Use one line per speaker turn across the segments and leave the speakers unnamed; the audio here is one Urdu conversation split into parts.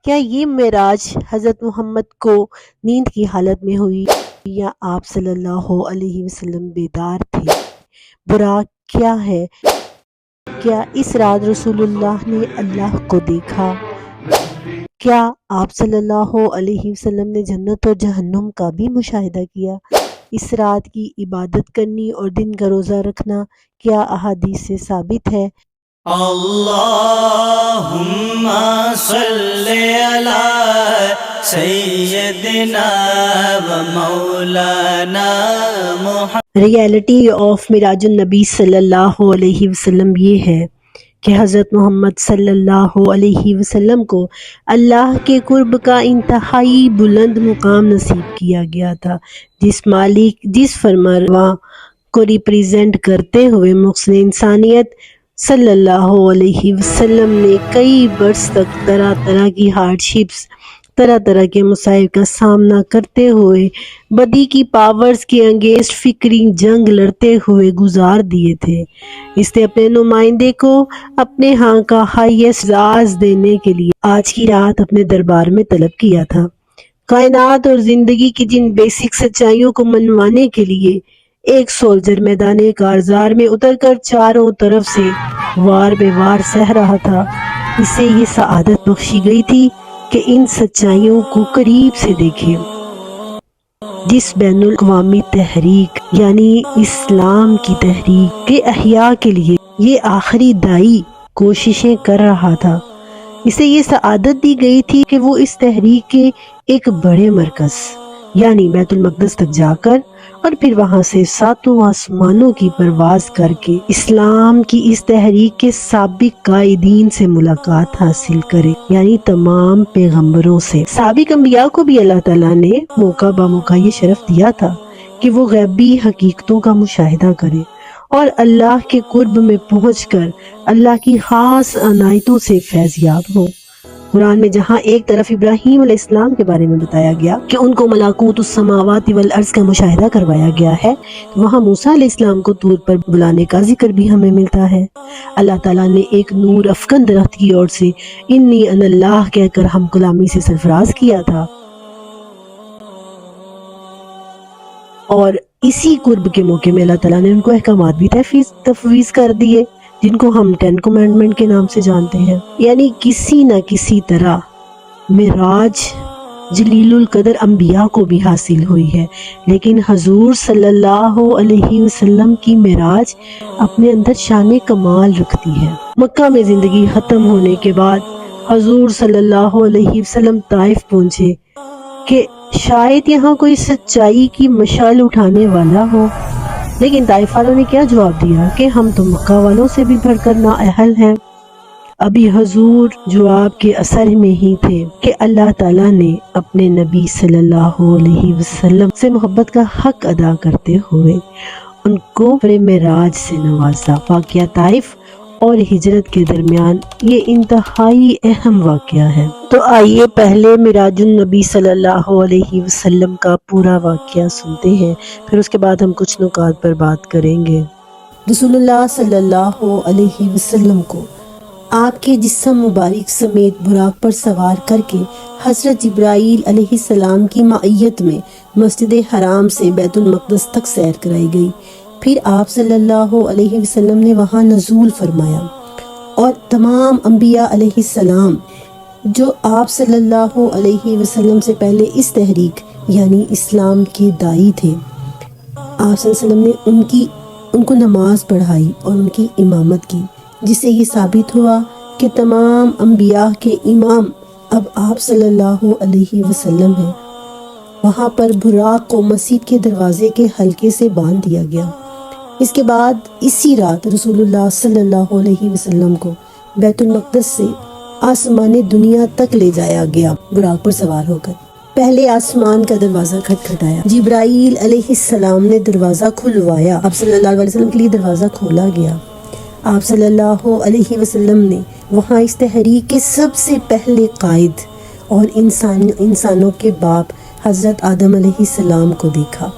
کیا یہ معراج حضرت محمد کو نیند کی حالت میں ہوئی یا آپ صلی اللہ علیہ وسلم بیدار تھے؟ براق کیا ہے؟ کیا اس رات رسول اللہ نے اللہ کو دیکھا؟ کیا آپ صلی اللہ علیہ وسلم نے جنت اور جہنم کا بھی مشاہدہ کیا؟ اس رات کی عبادت کرنی اور دن کا روزہ رکھنا کیا احادیث سے ثابت ہے؟
اللہم صلی علی سیدنا و مولانا محمد۔
ریالٹی آف معراج النبی صلی اللہ علیہ وسلم یہ ہے کہ حضرت محمد صلی اللہ علیہ وسلم کو اللہ کے قرب کا انتہائی بلند مقام نصیب کیا گیا تھا، جس فرمانرواں کو ریپریزنٹ کرتے ہوئے محسن انسانیت صلی اللہ علیہ وسلم نے کئی برس تک طرح طرح کی ہارڈشپس، طرح طرح کے مصائب کا سامنا کرتے ہوئے بدی کی پاورز کے انگیسٹ فکری جنگ لڑتے ہوئے گزار دیے تھے۔ اس نے اپنے نمائندے کو اپنے ہاں کا ہائیسٹ اعزاز دینے کے لیے آج کی رات اپنے دربار میں طلب کیا تھا۔ کائنات اور زندگی کی جن بیسک سچائیوں کو منوانے کے لیے ایک سولجر میدان کارزار میں اتر کر چاروں طرف سے وار بے وار سہ رہا تھا، اسے یہ سعادت بخشی گئی تھی کہ ان سچائیوں کو قریب سے دیکھے۔ جس بین الاقوامی تحریک یعنی اسلام کی تحریک کے احیاء کے لیے یہ آخری دائی کوششیں کر رہا تھا، اسے یہ سعادت دی گئی تھی کہ وہ اس تحریک کے ایک بڑے مرکز یعنی بیت المقدس تک جا کر اور پھر وہاں سے ساتوں آسمانوں کی پرواز کر کے اسلام کی اس تحریک کے سابق قائدین سے ملاقات حاصل کرے، یعنی تمام پیغمبروں سے۔ سابق انبیاء کو بھی اللہ تعالیٰ نے موقع بموقع یہ شرف دیا تھا کہ وہ غیبی حقیقتوں کا مشاہدہ کرے اور اللہ کے قرب میں پہنچ کر اللہ کی خاص عنایتوں سے فیض یاب ہو۔ قرآن میں جہاں ایک طرف ابراہیم علیہ السلام کے بارے میں بتایا گیا کہ ان کو ملکوت السماوات والارض کا مشاہدہ کروایا گیا ہے، وہاں موسیٰ علیہ السلام کو طور پر بلانے کا ذکر بھی ہمیں ملتا ہے۔ اللہ تعالیٰ نے ایک نور افکن درخت کی اور سے انی انا اللہ کہہ کر ہم کلامی سے سرفراز کیا تھا، اور اسی قرب کے موقع میں اللہ تعالیٰ نے ان کو احکامات بھی تفویض کر دیے جن کو ہم 10 کمانڈمنٹ کے نام سے جانتے ہیں۔ یعنی کسی نہ کسی طرح معراج جلیل القدر انبیاء کو بھی حاصل ہوئی ہے، لیکن حضور صلی اللہ علیہ وسلم کی معراج اپنے اندر شان کمال رکھتی ہے۔ مکہ میں زندگی ختم ہونے کے بعد حضور صلی اللہ علیہ وسلم طائف پہنچے کہ شاید یہاں کوئی سچائی کی مشعل اٹھانے والا ہو، لیکن طائف والوں نے کیا جواب دیا کہ ہم تو مکہ والوں سے بھی بڑھ کر نااہل ہیں۔ ابھی حضور جواب کے اثر میں ہی تھے کہ اللہ تعالیٰ نے اپنے نبی صلی اللہ علیہ وسلم سے محبت کا حق ادا کرتے ہوئے ان کو معراج سے نوازا۔ واقعہ طائف اور ہجرت کے درمیان یہ انتہائی اہم واقعہ ہے۔ تو آئیے پہلے معراج النبی صلی اللہ علیہ وسلم کا پورا واقعہ سنتے ہیں، پھر اس کے بعد ہم کچھ نکات پر بات کریں گے۔ رسول اللہ صلی اللہ علیہ وسلم کو آپ کے جسم مبارک سمیت براق پر سوار کر کے حضرت جبرائیل علیہ السلام کی معیت میں مسجد حرام سے بیت المقدس تک سیر کرائی گئی۔ پھر آپ صلی اللہ علیہ وسلم نے وہاں نزول فرمایا اور تمام انبیاء علیہ السلام جو آپ صلی اللہ علیہ وسلم سے پہلے اس تحریک یعنی اسلام کے دائی تھے، آپ صلی اللہ علیہ وسلم نے ان کو نماز پڑھائی اور ان کی امامت کی، جس سے یہ ثابت ہوا کہ تمام انبیاء کے امام اب آپ صلی اللہ علیہ وسلم ہیں۔ وہاں پر براق کو مسجد کے دروازے کے حلقے سے باندھ دیا گیا۔ اس کے بعد اسی رات رسول اللہ صلی اللہ علیہ وسلم کو بیت المقدس سے آسمان دنیا تک لے جایا گیا براق پر سوار ہو کر۔ پہلے آسمان کا دروازہ کھٹکھٹایا، جبرائیل علیہ السلام نے دروازہ کھلوایا، آپ صلی اللہ علیہ وسلم کے لیے دروازہ کھولا گیا۔ آپ صلی اللہ علیہ وسلم نے وہاں اس تحریک کے سب سے پہلے قائد اور انسانوں کے باپ حضرت آدم علیہ السلام کو دیکھا۔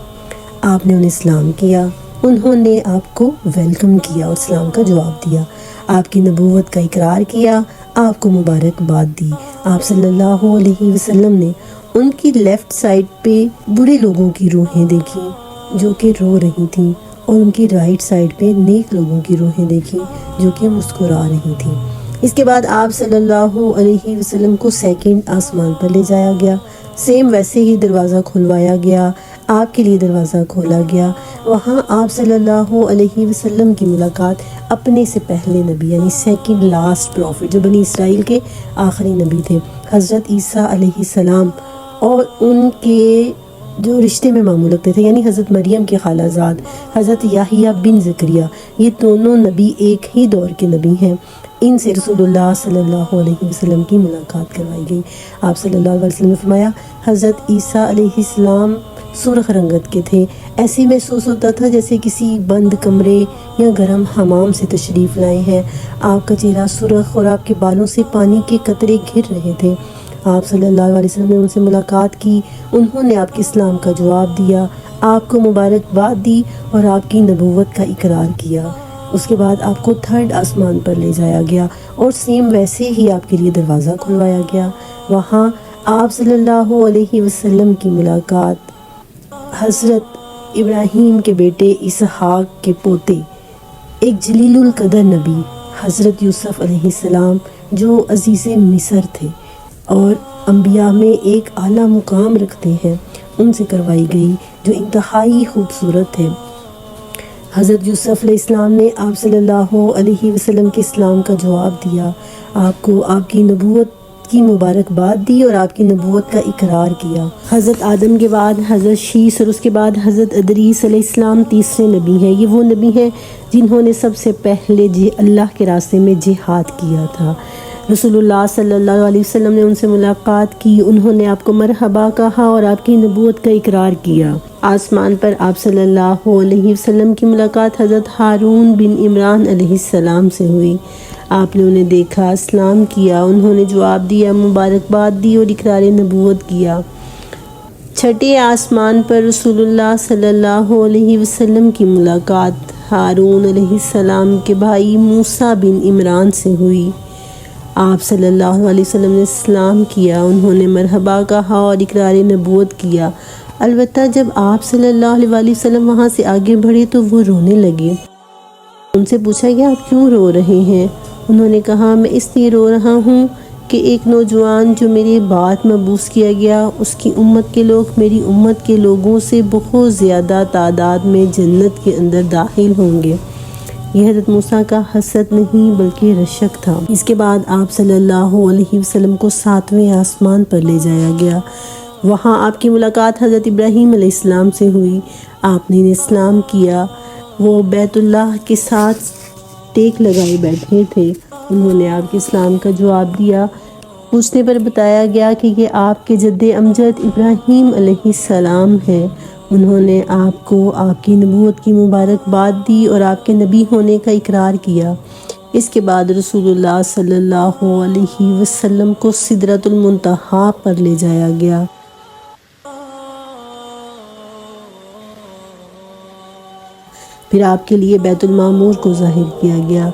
آپ نے انہیں اسلام کیا، انہوں نے آپ کو ویلکم کیا اور اسلام کا جواب دیا، آپ کی نبوت کا اقرار کیا، آپ کو مبارکباد دی۔ آپ صلی اللہ علیہ وسلم نے ان کی لیفٹ سائڈ پہ برے لوگوں کی روحیں دیکھیں جو کہ رو رہی تھیں، اور ان کی رائٹ سائڈ پہ نیک لوگوں کی روحیں دیکھیں جو کہ مسکرا رہی تھیں۔ اس کے بعد آپ صلی اللہ علیہ وسلم کو سیکنڈ آسمان پر لے جایا گیا، سیم ویسے ہی دروازہ کھلوایا گیا، آپ کے لیے دروازہ کھولا گیا۔ وہاں آپ صلی اللہ علیہ وسلم کی ملاقات اپنے سے پہلے نبی یعنی سیکنڈ لاسٹ پروفٹ جو بنی اسرائیل کے آخری نبی تھے، حضرت عیسیٰ علیہ السلام، اور ان کے جو رشتے میں ماموں لگتے تھے یعنی حضرت مریم کے خالہ زاد حضرت یحییٰ بن زکریا، یہ دونوں نبی ایک ہی دور کے نبی ہیں۔ ان سے رسول اللہ صلی اللہ علیہ وسلم کی ملاقات کروائی گئی۔ آپ صلی اللہ علیہ وسلم نے فرمایا، حضرت عیسیٰ علیہ السلام سرخ رنگت کے تھے، ایسے محسوس ہوتا تھا جیسے کسی بند کمرے یا گرم حمام سے تشریف لائے ہیں۔ آپ کا چہرہ سرخ اور آپ کے بالوں سے پانی کے قطرے گر رہے تھے۔ آپ صلی اللہ علیہ وسلم نے ان سے ملاقات کی، انہوں نے آپ کے اسلام کا جواب دیا، آپ کو مبارکباد دی اور آپ کی نبوت کا اقرار کیا۔ اس کے بعد آپ کو تھرڈ آسمان پر لے جایا گیا اور سیم ویسے ہی آپ کے لیے دروازہ کھلوایا گیا۔ وہاں آپ صلی اللہ علیہ وسلم کی ملاقات حضرت ابراہیم کے بیٹے اسحاق کے پوتے ایک جلیل القدر نبی حضرت یوسف علیہ السلام جو عزیز مصر تھے اور انبیاء میں ایک اعلیٰ مقام رکھتے ہیں، ان سے کروائی گئی جو انتہائی خوبصورت ہے۔ حضرت یوسف علیہ السلام نے آپ صلی اللہ علیہ وسلم کے اسلام کا جواب دیا، آپ کو آپ کی نبوت کی مبارکباد دی اور آپ کی نبوت کا اقرار کیا۔ حضرت آدم کے بعد حضرت شیس اور اس کے بعد حضرت ادریس علیہ السلام تیسرے نبی ہیں۔ یہ وہ نبی ہیں جنہوں نے سب سے پہلے اللہ کے راستے میں جہاد کیا تھا۔ رسول اللہ صلی اللہ علیہ وسلم نے ان سے ملاقات کی، انہوں نے آپ کو مرحبا کہا اور آپ کی نبوت کا اقرار کیا۔ آسمان پر آپ صلی اللہ علیہ وسلم کی ملاقات حضرت ہارون بن عمران علیہ السلام سے ہوئی۔ آپ نے انہیں دیکھا، اسلام کیا، انہوں نے جواب دیا، مبارکباد دی اور اقرار نبوت کیا۔ چھٹے آسمان پر رسول اللہ صلی اللہ علیہ وسلم کی ملاقات ہارون علیہ السلام کے بھائی موسیٰ بن عمران سے ہوئی۔ آپ صلی اللہ علیہ وسلم نے اسلام کیا، انہوں نے مرحبا کہا اور اقرار نبوت کیا۔ البتہ جب آپ صلی اللہ علیہ وسلم وہاں سے آگے بڑھے تو وہ رونے لگے۔ ان سے پوچھا گیا، آپ کیوں رو رہے ہیں؟ انہوں نے کہا، میں اس لیے رو رہا ہوں کہ ایک نوجوان جو میرے بعد مبعوث کیا گیا، اس کی امت کے لوگ میری امت کے لوگوں سے بہت زیادہ تعداد میں جنت کے اندر داخل ہوں گے۔ یہ حضرت موسیٰ کا حسد نہیں بلکہ رشک تھا۔ اس کے بعد آپ صلی اللہ علیہ وسلم کو 7ویں آسمان پر لے جایا گیا۔ وہاں آپ کی ملاقات حضرت ابراہیم علیہ السلام سے ہوئی۔ آپ نے اسلام کیا، وہ بیت اللہ کے ساتھ ٹیک لگائے بیٹھے تھے، انہوں نے آپ کے اسلام کا جواب دیا۔ پوچھنے پر بتایا گیا کہ یہ آپ کے جد امجد ابراہیم علیہ السلام ہے۔ انہوں نے آپ کو آپ کی نبوت کی مبارکباد دی اور آپ کے نبی ہونے کا اقرار کیا۔ اس کے بعد رسول اللہ صلی اللہ علیہ وسلم کو سدرۃ المنتہا پر لے جایا گیا۔ پھر آپ کے لیے بیت المعمور کو ظاہر کیا گیا۔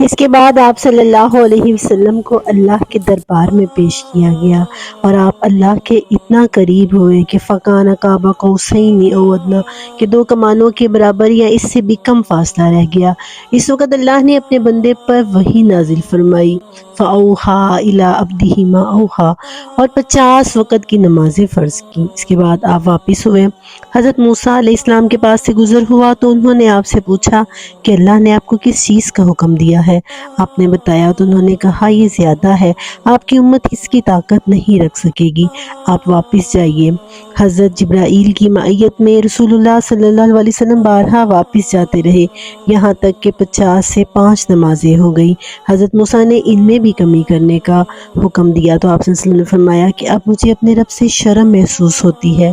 اس کے بعد آپ صلی اللہ علیہ وسلم کو اللہ کے دربار میں پیش کیا گیا اور آپ اللہ کے اتنا قریب ہوئے کہ فَكَانَ قَابَ قَوْسَيْنِ أَوْ أَدْنَىٰ کہ 2 کمانوں کے برابر یا اس سے بھی کم فاصلہ رہ گیا۔ اس وقت اللہ نے اپنے بندے پر وحی نازل فرمائی، فَأَوْحَىٰ إِلَىٰ عَبْدِهِ مَا أَوْحَىٰ اور 50 وقت کی نمازیں فرض کی۔ اس کے بعد آپ واپس ہوئے، حضرت موسیٰ علیہ السلام کے پاس سے گزر ہوا تو انہوں نے آپ سے پوچھا کہ اللہ نے آپ کو کس چیز کا حکم دیا ہے؟ آپ نے بتایا تو انہوں نے کہا، یہ زیادہ ہے، آپ کی امت اس کی طاقت نہیں رکھ سکے گی، آپ واپس جائیے۔ حضرت جبرائیل کی معیت میں رسول اللہ صلی اللہ علیہ وسلم بارہا واپس جاتے رہے، یہاں تک کہ 50 سے 5 نمازیں ہو گئی۔ حضرت موسیٰ نے ان میں بھی کمی کرنے کا حکم دیا تو آپ صلی اللہ علیہ وسلم نے فرمایا کہ اب مجھے اپنے رب سے شرم محسوس ہوتی ہے۔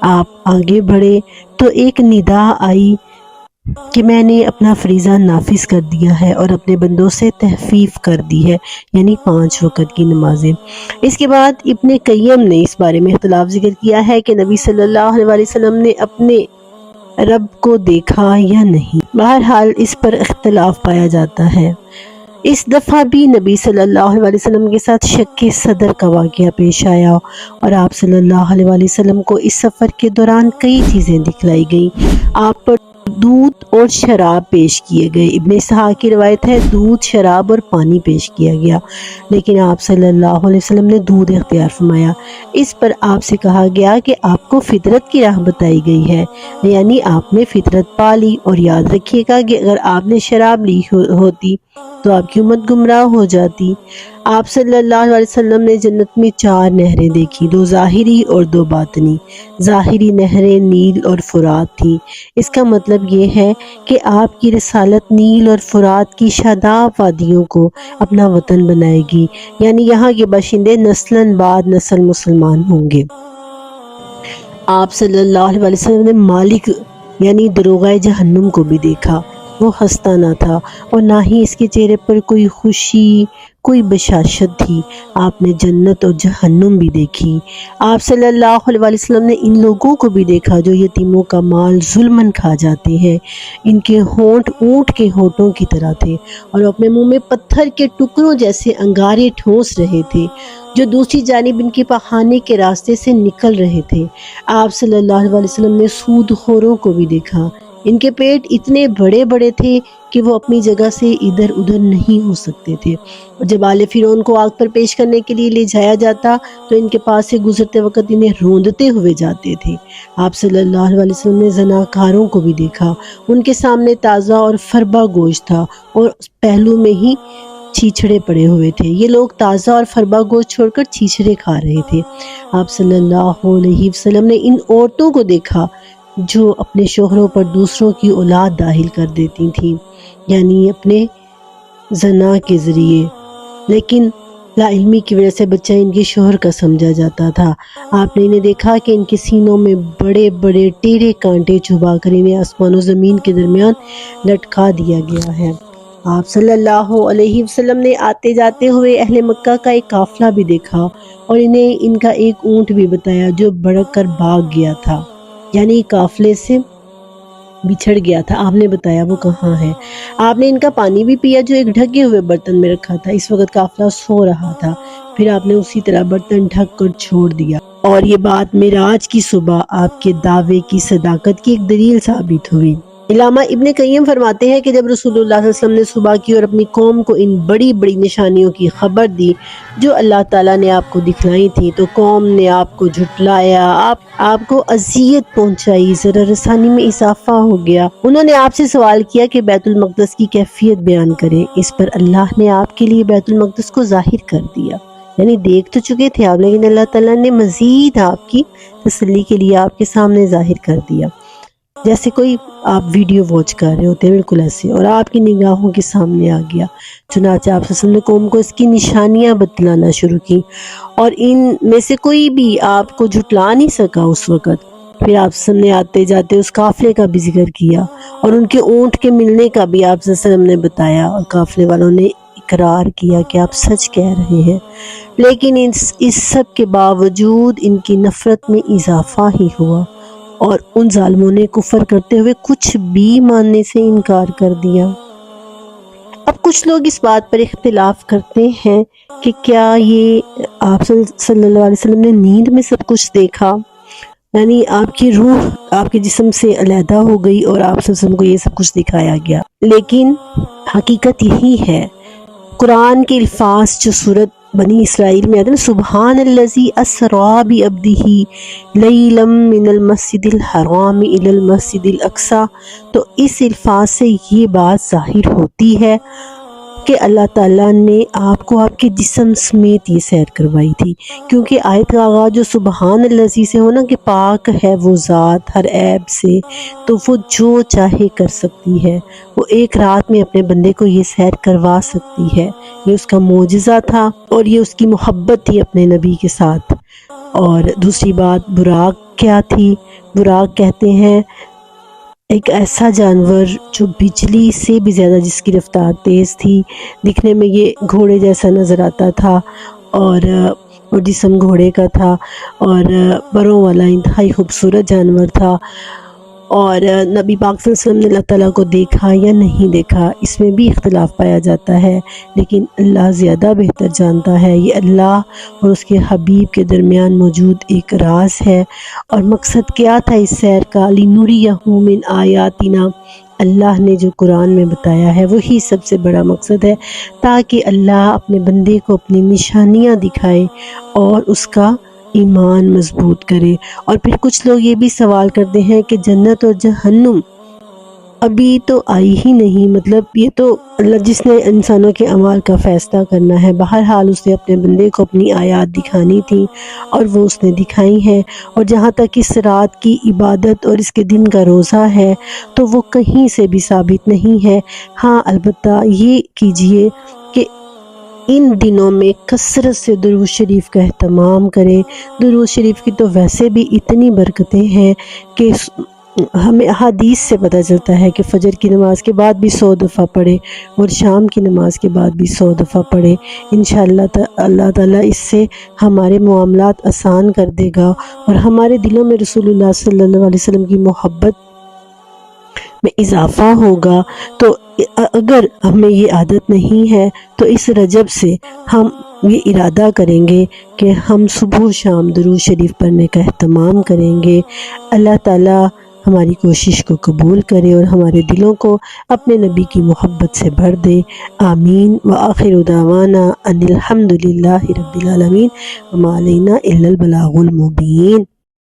آپ آگے بڑھے تو ایک ندا آئی کہ میں نے اپنا فریضہ نافذ کر دیا ہے اور اپنے بندوں سے تخفیف کر دی ہے، یعنی 5 وقت کی نمازیں۔ اس کے بعد ابن قیم نے اس بارے میں اختلاف ذکر کیا ہے کہ نبی صلی اللہ علیہ وسلم نے اپنے رب کو دیکھا یا نہیں۔ بہرحال اس پر اختلاف پایا جاتا ہے۔ اس دفعہ بھی نبی صلی اللہ علیہ وسلم کے ساتھ شک صدر کا واقعہ پیش آیا اور آپ صلی اللہ علیہ وسلم کو اس سفر کے دوران کئی چیزیں دکھلائی گئیں۔ آپ پر دودھ اور شراب پیش کیے گئے۔ ابن اسحاق کی روایت ہے دودھ، شراب اور پانی پیش کیا گیا، لیکن آپ صلی اللہ علیہ وسلم نے دودھ اختیار فرمایا۔ اس پر آپ سے کہا گیا کہ آپ کو فطرت کی راہ بتائی گئی ہے، یعنی آپ نے فطرت پالی، اور یاد رکھیے گا کہ اگر آپ نے شراب لی ہوتی تو آپ کی امت گمراہ ہو جاتی۔ آپ صلی اللہ علیہ وسلم نے جنت میں 4 نہریں دیکھی، 2 ظاہری اور 2 باطنی۔ ظاہری نہریں نیل اور فرات تھیں۔ اس کا مطلب یہ ہے کہ آپ کی رسالت نیل اور فرات کی شاداب وادیوں کو اپنا وطن بنائے گی، یعنی یہاں کے باشندے نسلاً بعد نسل مسلمان ہوں گے۔ آپ صلی اللہ علیہ وسلم نے مالک یعنی دروغہ جہنم کو بھی دیکھا۔ وہ ہنستا نہ تھا اور نہ ہی اس کے چہرے پر کوئی خوشی، کوئی بشاشت تھی۔ آپ نے جنت اور جہنم بھی دیکھی۔ آپ صلی اللہ علیہ وسلم نے ان لوگوں کو بھی دیکھا جو یتیموں کا مال ظلماً کھا جاتے ہیں۔ ان کے ہونٹ اونٹ کے ہونٹوں کی طرح تھے اور اپنے منہ میں پتھر کے ٹکڑوں جیسے انگارے ٹھونس رہے تھے جو دوسری جانب ان کے پخانے کے راستے سے نکل رہے تھے۔ آپ صلی اللہ علیہ وسلم نے سود خوروں کو بھی دیکھا۔ ان کے پیٹ اتنے بڑے بڑے تھے کہ وہ اپنی جگہ سے ادھر ادھر نہیں ہو سکتے تھے، اور جب آل فرعون کو آگ پر پیش کرنے کے لیے لے جایا جاتا تو ان کے پاس سے گزرتے وقت انہیں روندتے ہوئے جاتے تھے۔ آپ صلی اللہ علیہ وسلم نے زناکاروں کو بھی دیکھا۔ ان کے سامنے تازہ اور فربا گوشت تھا اور پہلو میں ہی چھیچڑے پڑے ہوئے تھے۔ یہ لوگ تازہ اور فربا گوشت چھوڑ کر چھیچڑے کھا رہے تھے۔ آپ صلی اللہ علیہ وسلم نے ان عورتوں کو دیکھا جو اپنے شوہروں پر دوسروں کی اولاد داخل کر دیتی تھیں، یعنی اپنے زنا کے ذریعے، لیکن لا علمی کی وجہ سے بچہ ان کے شوہر کا سمجھا جاتا تھا۔ آپ نے انہیں دیکھا کہ ان کے سینوں میں بڑے بڑے ٹیڑھے کانٹے چبھا کر انہیں آسمان و زمین کے درمیان لٹکا دیا گیا ہے۔ آپ صلی اللہ علیہ وسلم نے آتے جاتے ہوئے اہل مکہ کا ایک قافلہ بھی دیکھا اور انہیں ان کا ایک اونٹ بھی بتایا جو بھڑک کر بھاگ گیا تھا، یعنی قافلے سے بچھڑ گیا تھا۔ آپ نے بتایا وہ کہاں ہے۔ آپ نے ان کا پانی بھی پیا جو ایک ڈھکے ہوئے برتن میں رکھا تھا۔ اس وقت قافلہ سو رہا تھا، پھر آپ نے اسی طرح برتن ڈھک کر چھوڑ دیا، اور یہ بات معراج کی صبح آپ کے دعوے کی صداقت کی ایک دلیل ثابت ہوئی۔ علامہ ابن قیم فرماتے ہیں کہ جب رسول اللہ صلی اللہ علیہ وسلم نے صبح کی اور اپنی قوم کو ان بڑی بڑی نشانیوں کی خبر دی جو اللہ تعالیٰ نے آپ کو دکھلائی تھی تو قوم نے آپ کو جھٹلایا، آپ کو اذیت پہنچائی، ذرا رسانی میں اضافہ ہو گیا۔ انہوں نے آپ سے سوال کیا کہ بیت المقدس کی کیفیت بیان کریں۔ اس پر اللہ نے آپ کے لیے بیت المقدس کو ظاہر کر دیا، یعنی دیکھ تو چکے تھے آپ، لیکن اللہ تعالیٰ نے مزید آپ کی تسلی کے لیے آپ کے سامنے ظاہر کر دیا، جیسے کوئی آپ ویڈیو واچ کر رہے ہوتے ہیں، بالکل ایسے، اور آپ کی نگاہوں کے سامنے آ گیا۔ چنانچہ آپ صلی اللہ علیہ وسلم نے قوم کو اس کی نشانیاں بتلانا شروع کی، اور ان میں سے کوئی بھی آپ کو جھٹلا نہیں سکا اس وقت۔ پھر آپ صلی اللہ علیہ وسلم نے آتے جاتے اس قافلے کا بھی ذکر کیا اور ان کے اونٹ کے ملنے کا بھی آپ صلی اللہ علیہ وسلم نے بتایا، اور قافلے والوں نے اقرار کیا کہ آپ سچ کہہ رہے ہیں، لیکن اس سب کے باوجود ان کی نفرت میں اضافہ ہی ہوا اور ان ظالموں نے کفر کرتے ہوئے کچھ بھی ماننے سے انکار کر دیا۔ اب کچھ لوگ اس بات پر اختلاف کرتے ہیں کہ کیا یہ آپ صلی اللہ علیہ وسلم نے نیند میں سب کچھ دیکھا، یعنی آپ کی روح آپ کے جسم سے علیحدہ ہو گئی اور آپ صلی اللہ علیہ وسلم کو یہ سب کچھ دکھایا گیا۔ لیکن حقیقت یہی ہے، قرآن کے الفاظ جو سورۃ بنی اسرائیل میں آتے ہیں، سبحان الذی اسریٰ بعبدہ لیلا من المسجد الحرام الی المسجد الاقصی، تو اس الفاظ سے یہ بات ظاہر ہوتی ہے کہ اللہ تعالیٰ نے آپ کو آپ کے جسم سمیت یہ سیر کروائی تھی، کیونکہ آیت کا آغاز جو سبحان الذی سے ہونا کہ پاک ہے وہ ذات ہر عیب سے، تو وہ جو چاہے کر سکتی ہے، وہ ایک رات میں اپنے بندے کو یہ سیر کروا سکتی ہے۔ یہ اس کا معجزہ تھا اور یہ اس کی محبت تھی اپنے نبی کے ساتھ۔ اور دوسری بات براق کیا تھی؟ براق کہتے ہیں ایک ایسا جانور جو بجلی سے بھی زیادہ جس کی رفتار تیز تھی، دکھنے میں یہ گھوڑے جیسا نظر آتا تھا اور جسم گھوڑے کا تھا اور پروں والا انتہائی خوبصورت جانور تھا، اور نبی پاک صلی اللہ علیہ وسلم نے اللہ تعالیٰ کو دیکھا یا نہیں دیکھا، اس میں بھی اختلاف پایا جاتا ہے، لیکن اللہ زیادہ بہتر جانتا ہے۔ یہ اللہ اور اس کے حبیب کے درمیان موجود ایک راز ہے۔ اور مقصد کیا تھا اس سیر کا؟ لِنُرِيَهُ مِنْ آیاتنا، اللہ نے جو قرآن میں بتایا ہے وہی سب سے بڑا مقصد ہے، تاکہ اللہ اپنے بندے کو اپنی نشانیاں دکھائے اور اس کا ایمان مضبوط کرے۔ اور پھر کچھ لوگ یہ بھی سوال کرتے ہیں کہ جنت اور جہنم ابھی تو آئی ہی نہیں، مطلب یہ تو اللہ جس نے انسانوں کے اعمال کا فیصلہ کرنا ہے، بہرحال اس نے اپنے بندے کو اپنی آیات دکھانی تھی اور وہ اس نے دکھائی ہیں۔ اور جہاں تک اس رات کی عبادت اور اس کے دن کا روزہ ہے تو وہ کہیں سے بھی ثابت نہیں ہے۔ ہاں البتہ یہ کیجئے کہ ان دنوں میں کثرت سے درود شریف کا اہتمام کریں۔ درود شریف کی تو ویسے بھی اتنی برکتیں ہیں کہ ہمیں احادیث سے پتہ چلتا ہے کہ فجر کی نماز کے بعد بھی 100 دفعہ پڑھے اور شام کی نماز کے بعد بھی 100 دفعہ پڑھے۔ انشاءاللہ اللہ تعالیٰ اس سے ہمارے معاملات آسان کر دے گا اور ہمارے دلوں میں رسول اللہ صلی اللہ علیہ وسلم کی محبت میں اضافہ ہوگا۔ تو اگر ہمیں یہ عادت نہیں ہے تو اس رجب سے ہم یہ ارادہ کریں گے کہ ہم صبح و شام درود شریف پڑھنے کا اہتمام کریں گے۔ اللہ تعالیٰ ہماری کوشش کو قبول کرے اور ہمارے دلوں کو اپنے نبی کی محبت سے بھر دے۔ آمین۔ وآخر دعوانا ان الحمد للہ رب العالمین وما علینا الا البلاغ المبین۔